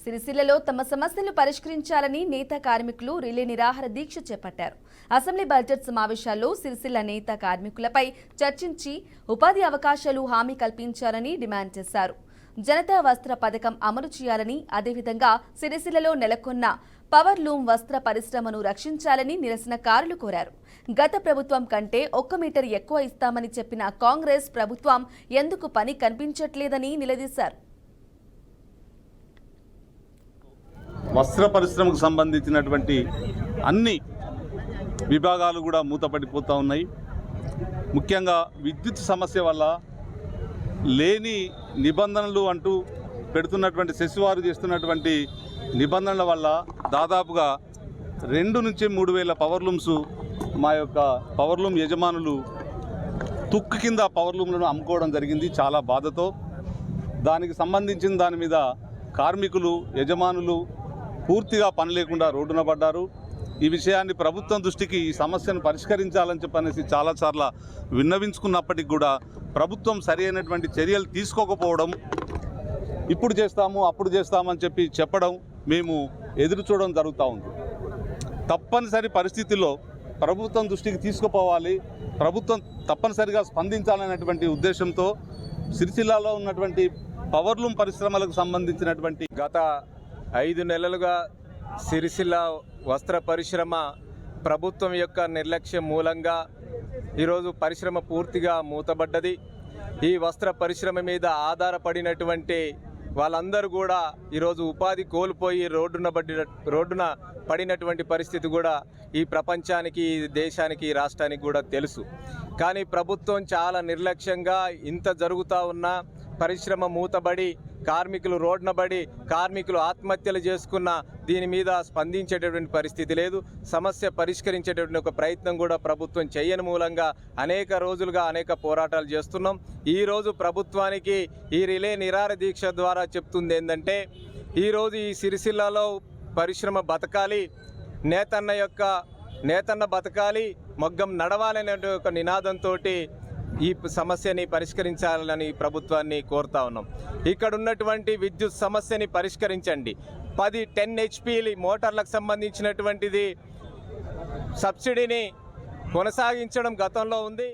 సిరిసిల్లలో తమ సమస్యలు పరిష్కరించాలని నేత కార్మికులు రిలే నిరాహార దీక్ష చేపట్టారు. అసెంబ్లీ బడ్జెట్ సమావేశాల్లో సిరిసిల్ల నేత కార్మికులపై చర్చించి ఉపాధి అవకాశాలు హామీ కల్పించాలని డిమాండ్ చేశారు. జనతా వస్త్ర పథకం అమలు చేయాలని, అదేవిధంగా సిరిసిల్లలో నెలకొన్న పవర్ లూమ్ వస్త్ర పరిశ్రమను రక్షించాలని నిరసనకారులు కోరారు. గత ప్రభుత్వం కంటే 1 మీటర్ ఎక్కువ ఇస్తామని చెప్పిన కాంగ్రెస్ ప్రభుత్వం ఎందుకు పని కనిపించట్లేదని నిలదీశారు. వస్త్ర పరిశ్రమకు సంబంధించినటువంటి అన్ని విభాగాలు కూడా మూతపడిపోతూ ఉన్నాయి. ముఖ్యంగా విద్యుత్ సమస్య వల్ల లేని నిబంధనలు అంటూ పెడుతున్నటువంటి సెస్వారు చేస్తున్నటువంటి నిబంధనల వల్ల దాదాపుగా 2 నుంచి 3 వేల పవర్లూమ్స్ మా యొక్క పవర్లూమ్ యజమానులు తుక్కు కింద పవర్లూమ్లను అమ్ముకోవడం జరిగింది. చాలా బాధతో దానికి సంబంధించిన దాని మీద కార్మికులు యజమానులు పూర్తిగా పని లేకుండా రోడ్డున పడ్డారు. ఈ విషయాన్ని ప్రభుత్వం దృష్టికి ఈ సమస్యను పరిష్కరించాలని చెప్పనేసి చాలాసార్లు విన్నవించుకున్నప్పటికీ కూడా ప్రభుత్వం సరి అయినటువంటి చర్యలు తీసుకోకపోవడం, ఇప్పుడు చేస్తాము అప్పుడు చేస్తామని చెప్పడం మేము ఎదురు చూడడం జరుగుతూ ఉంది. తప్పనిసరి పరిస్థితుల్లో ప్రభుత్వం దృష్టికి తీసుకుపోవాలి, ప్రభుత్వం తప్పనిసరిగా స్పందించాలనేటువంటి ఉద్దేశంతో సిరిసిల్లలో ఉన్నటువంటి పవర్లూమ్ పరిశ్రమలకు సంబంధించినటువంటి గత 5 నెలలుగా సిరిసిల్ల వస్త్ర పరిశ్రమ ప్రభుత్వం యొక్క నిర్లక్ష్యం మూలంగా ఈరోజు పరిశ్రమ పూర్తిగా మూతబడ్డది. ఈ వస్త్ర పరిశ్రమ మీద ఆధారపడినటువంటి వాళ్ళందరూ కూడా ఈరోజు ఉపాధి కోల్పోయి రోడ్డున పడినటువంటి పరిస్థితి కూడా ఈ ప్రపంచానికి, ఈ దేశానికి, ఈ రాష్ట్రానికి కూడా తెలుసు. కానీ ప్రభుత్వం చాలా నిర్లక్ష్యంగా ఇంత జరుగుతూ ఉన్నా పరిశ్రమ మూతబడి కార్మికులు రోడ్నబడి కార్మికులు ఆత్మహత్యలు చేసుకున్న దీని మీద స్పందించేటటువంటి పరిస్థితి లేదు. సమస్య పరిష్కరించేటటువంటి ఒక ప్రయత్నం కూడా ప్రభుత్వం చేయని మూలంగా అనేక రోజులుగా అనేక పోరాటాలు చేస్తున్నాం. ఈరోజు ప్రభుత్వానికి ఈ రిలే నిరాహార దీక్ష ద్వారా చెప్తుంది ఏంటంటే, ఈరోజు ఈ సిరిసిల్లలో పరిశ్రమ బతకాలి, నేతన్న బతకాలి, మగ్గం నడవాలనే ఒక నినాదంతో ఈ సమస్యని పరిష్కరించాలని ప్రభుత్వాన్ని కోరుతా ఉన్నాం. ఇక్కడ ఉన్నటువంటి విద్యుత్ సమస్యని పరిష్కరించండి. 10 HP మోటార్లకు సంబంధించినటువంటిది సబ్సిడీని కొనసాగించడం గతంలో ఉంది.